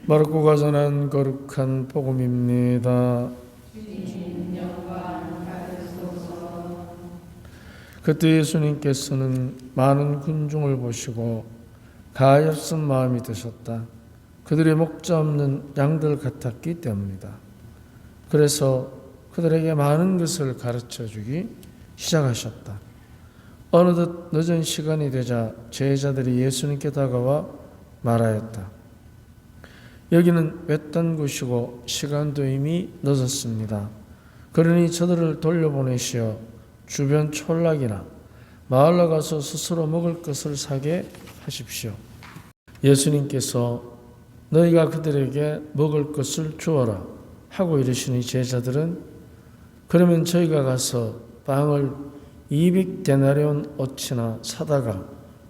마르코가 전한 거룩한 복음입니다. 그때 예수님께서는 많은 군중을 보시고 가엾은 마음이 드셨다. 그들의 목자 없는 양들 같았기 때문이다. 그래서 그들에게 많은 것을 가르쳐 주기 시작하셨다. 어느덧 늦은 시간이 되자 제자들이 예수님께 다가와 말하였다. 여기는 외딴 곳이고 시간도 이미 늦었습니다. 그러니 저들을 돌려보내시어 주변 촌락이나 마을로 가서 스스로 먹을 것을 사게 하십시오. 예수님께서 너희가 그들에게 먹을 것을 주어라 하고 이르시니 제자들은 그러면 저희가 가서 빵을 200데나리온 어치나 사다가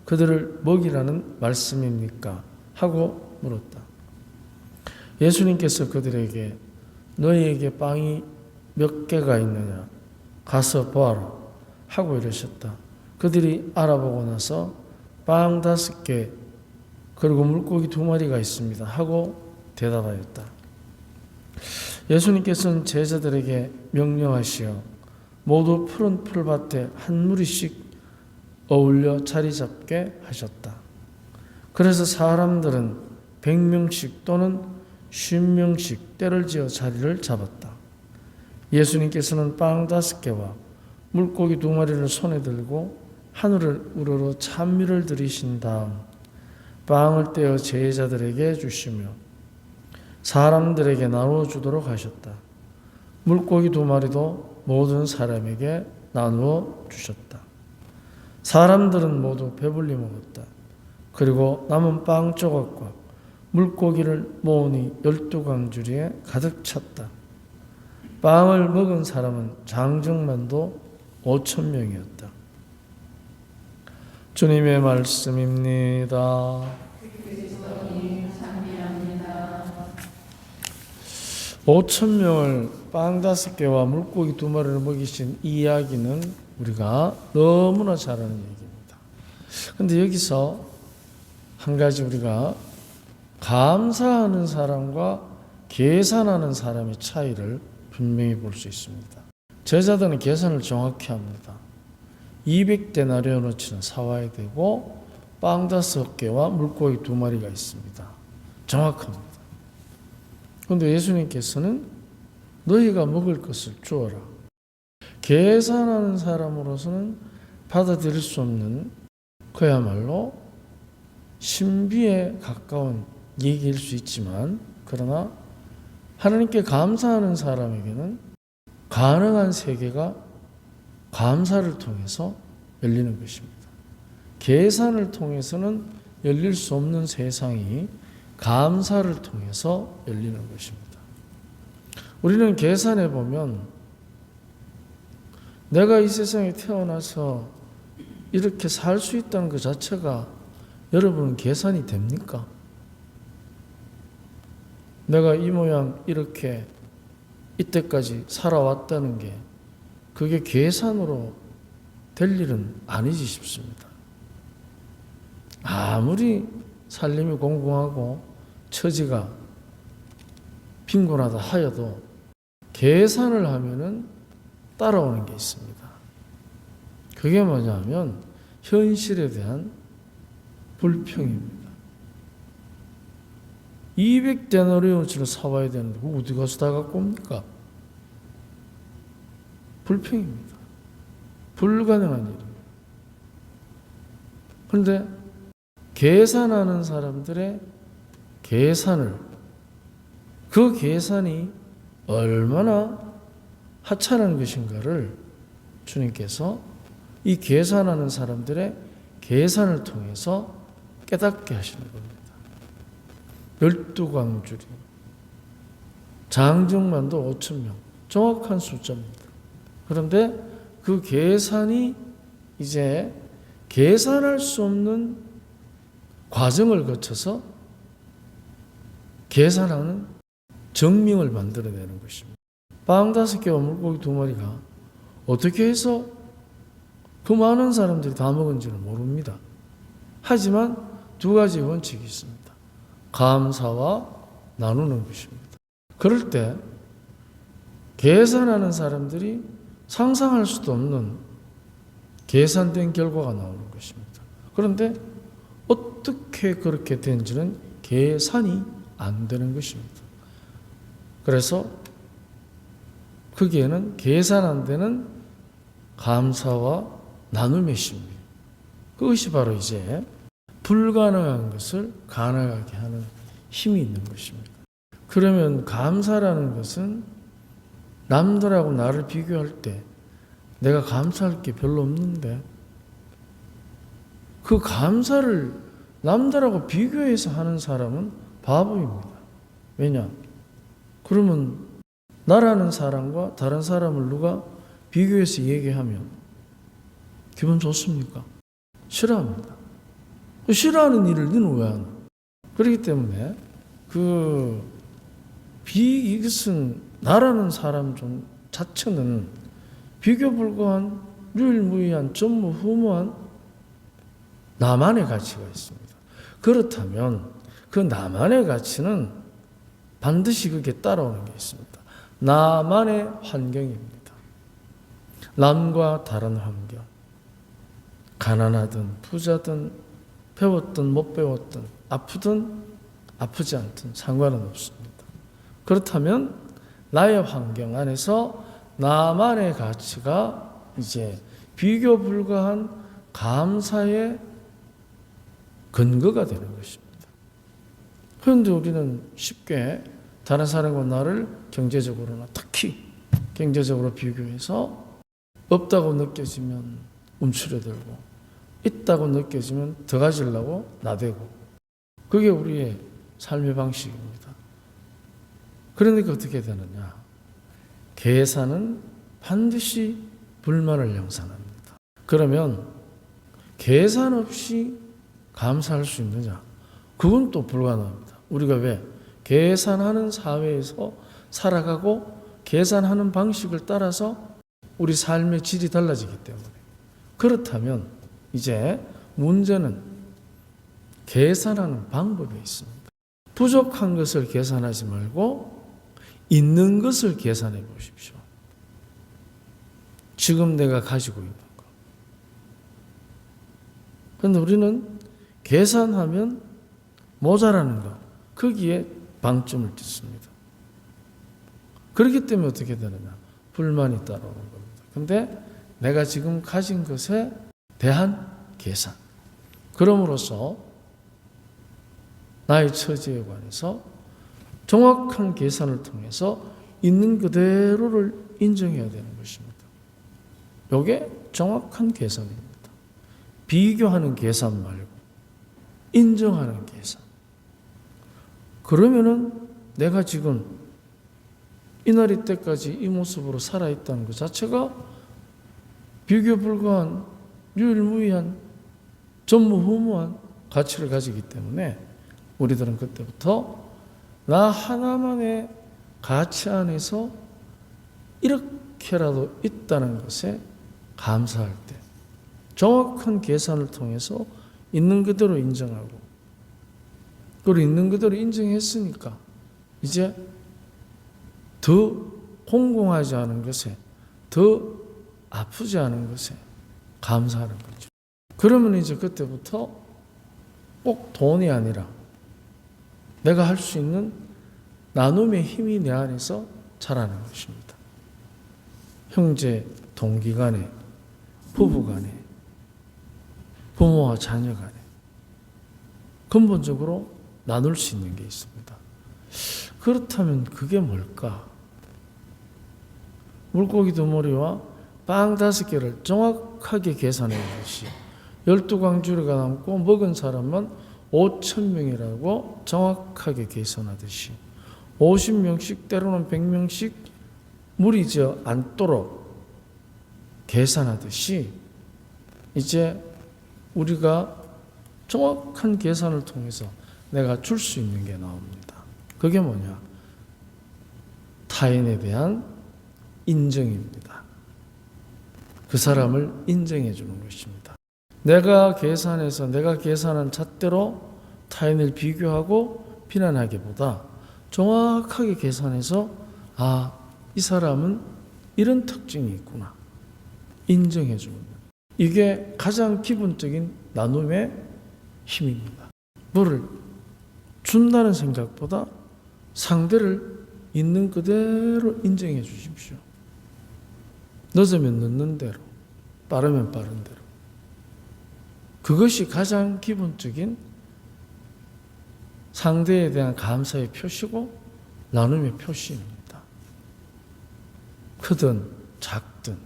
그들을 먹이라는 말씀입니까? 하고 물었다. 예수님께서 그들에게 너희에게 빵이 몇 개가 있느냐? 가서 보아라 하고 이러셨다. 그들이 알아보고 나서 빵 5개 그리고 물고기 2마리가 있습니다 하고 대답하였다. 예수님께서는 제자들에게 명령하시어 모두 푸른 풀밭에 한 무리씩 어울려 자리 잡게 하셨다. 그래서 사람들은 100명씩 또는 50명씩 때를 지어 자리를 잡았다. 예수님께서는 빵 5개와 물고기 2마리를 손에 들고 하늘을 우러러 찬미를 드리신 다음 빵을 떼어 제자들에게 주시며 사람들에게 나누어 주도록 하셨다. 물고기 2마리도 모든 사람에게 나누어 주셨다. 사람들은 모두 배불리 먹었다. 그리고 남은 빵 조각과 물고기를 모으니 12광주리에 가득 찼다. 빵을 먹은 사람은 장정만도 5,000명이었다. 주님의 말씀입니다. 5,000명을 빵 5개와 물고기 2마리를 먹이신 이 이야기는 우리가 너무나 잘 아는 얘기입니다. 그런데 여기서 한 가지 우리가 감사하는 사람과 계산하는 사람의 차이를 분명히 볼 수 있습니다. 제자들은 계산을 정확히 합니다. 200데나리온어치는 사와야 되고 빵 5개와 물고기 2마리가 있습니다. 정확합니다. 그런데 예수님께서는 너희가 먹을 것을 주어라. 계산하는 사람으로서는 받아들일 수 없는 그야말로 신비에 가까운 얘기일 수 있지만 그러나 하나님께 감사하는 사람에게는 가능한 세계가 감사를 통해서 열리는 것입니다. 계산을 통해서는 열릴 수 없는 세상이 감사를 통해서 열리는 것입니다. 우리는 계산해 보면 내가 이 세상에 태어나서 이렇게 살 수 있다는 것 자체가 여러분은 계산이 됩니까? 내가 이 모양 이렇게 이때까지 살아왔다는 게 그게 계산으로 될 일은 아니지 싶습니다. 아무리 살림이 공공하고 처지가 빈곤하다 하여도 계산을 하면은 따라오는 게 있습니다. 그게 뭐냐면 현실에 대한 불평입니다. 200데나리온어치를 사와야 되는데 그거 어디 가서 다 갖고 옵니까? 불평입니다. 불가능한 일입니다. 그런데 계산하는 사람들의 계산을 그 계산이 얼마나 하찮은 것인가를 주님께서 이 계산하는 사람들의 계산을 통해서 깨닫게 하시는 겁니다. 12광주리 장정만도 5,000명 정확한 숫자입니다. 그런데 그 계산이 이제 계산할 수 없는 과정을 거쳐서 계산하는 정명을 만들어내는 것입니다. 빵 5개와 물고기 2마리가 어떻게 해서 그 많은 사람들이 다 먹은지는 모릅니다. 하지만 2가지 원칙이 있습니다. 감사와 나누는 것입니다. 그럴 때 계산하는 사람들이 상상할 수도 없는 계산된 결과가 나오는 것입니다. 그런데 어떻게 그렇게 된지는 계산이 안 되는 것입니다. 그래서 거기에는 계산 안 되는 감사와 나눔의 심리, 그것이 바로 이제 불가능한 것을 가능하게 하는 힘이 있는 것입니다. 그러면 감사라는 것은 남들하고 나를 비교할 때 내가 감사할 게 별로 없는데 그 감사를 남들하고 비교해서 하는 사람은 바보입니다. 왜냐? 그러면 나라는 사람과 다른 사람을 누가 비교해서 얘기하면 기분 좋습니까? 싫어합니다. 싫어하는 일을 너는 왜 하나? 그렇기 때문에 이것은 나라는 사람 자체는 비교 불가한 유일무이한 전무후무한 나만의 가치가 있습니다. 그렇다면 그 나만의 가치는 반드시 그게 따라오는 게 있습니다. 나만의 환경입니다. 남과 다른 환경, 가난하든 부자든 배웠든 못 배웠든 아프든 아프지 않든 상관은 없습니다. 그렇다면 나의 환경 안에서 나만의 가치가 이제 비교 불가한 감사의 근거가 되는 것입니다. 그런데 우리는 쉽게 다른 사람과 나를 경제적으로나 특히 경제적으로 비교해서 없다고 느껴지면 움츠려들고 있다고 느껴지면 더 가지려고 나대고, 그게 우리의 삶의 방식입니다. 그러니까 어떻게 되느냐? 계산은 반드시 불만을 양산합니다. 그러면 계산 없이 감사할 수 있느냐? 그건 또 불가능합니다. 우리가 왜? 계산하는 사회에서 살아가고 계산하는 방식을 따라서 우리 삶의 질이 달라지기 때문에. 그렇다면 이제 문제는 계산하는 방법에 있습니다. 부족한 것을 계산하지 말고 있는 것을 계산해 보십시오. 지금 내가 가지고 있는 것. 그런데 우리는 계산하면 모자라는 것, 거기에 방점을 찍습니다. 그렇기 때문에 어떻게 되느냐? 불만이 따라오는 겁니다. 그런데 내가 지금 가진 것에 대한 계산, 그럼으로써 나의 처지에 관해서 정확한 계산을 통해서 있는 그대로를 인정해야 되는 것입니다. 이게 정확한 계산입니다. 비교하는 계산 말고 인정하는 계산. 그러면은 내가 지금 이날 이때까지 이 모습으로 살아있다는 것 자체가 비교 불가한 유일무이한 전무후무한 가치를 가지기 때문에 우리들은 그때부터 나 하나만의 가치 안에서 이렇게라도 있다는 것에 감사할 때 정확한 계산을 통해서 있는 그대로 인정하고, 그리고 있는 그대로 인정했으니까 이제 더 공공하지 않은 것에, 더 아프지 않은 것에 감사하는 거죠. 그러면 이제 그때부터 꼭 돈이 아니라 내가 할 수 있는 나눔의 힘이 내 안에서 자라는 것입니다. 형제, 동기 간에, 부부 간에, 부모와 자녀 간에 근본적으로 나눌 수 있는 게 있습니다. 그렇다면 그게 뭘까? 물고기 2마리와 빵 5개를 정확하게 계산해 보시. 12광주리가 남고 먹은 사람은 5,000명이라고 정확하게 계산하듯이 50명씩 때로는 100명씩 물이 않도록 계산하듯이 이제 우리가 정확한 계산을 통해서 내가 줄 수 있는 게 나옵니다. 그게 뭐냐? 타인에 대한 인정입니다. 그 사람을 인정해 주는 것입니다. 내가 계산해서 내가 계산한 잣대로 타인을 비교하고 비난하기보다 정확하게 계산해서 이 사람은 이런 특징이 있구나 인정해 주는 거예요. 이게 가장 기본적인 나눔의 힘입니다. 뭐를 준다는 생각보다 상대를 있는 그대로 인정해 주십시오. 늦으면 늦는 대로, 빠르면 빠른 대로. 그것이 가장 기본적인 상대에 대한 감사의 표시고 나눔의 표시입니다. 크든 작든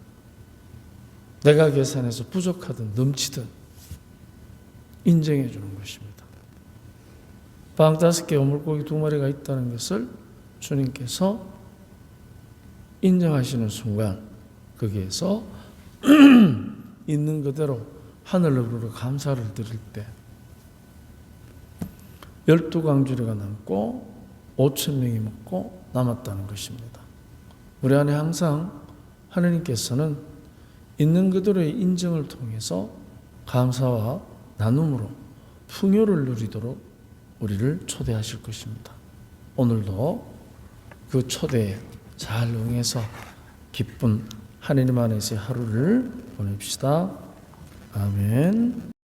내가 계산해서 부족하든 넘치든 인정해 주는 것입니다. 빵 5개, 물고기 2마리가 있다는 것을 주님께서 인정하시는 순간 거기에서 있는 그대로 하늘로 감사를 드릴 때 12광주리가 남고 5,000명이 먹고 남았다는 것입니다. 우리 안에 항상 하나님께서는 있는 그대로의 인정을 통해서 감사와 나눔으로 풍요를 누리도록 우리를 초대하실 것입니다. 오늘도 그 초대에 잘 응해서 기쁜 하나님 안에서의 하루를 보냅시다. 아멘.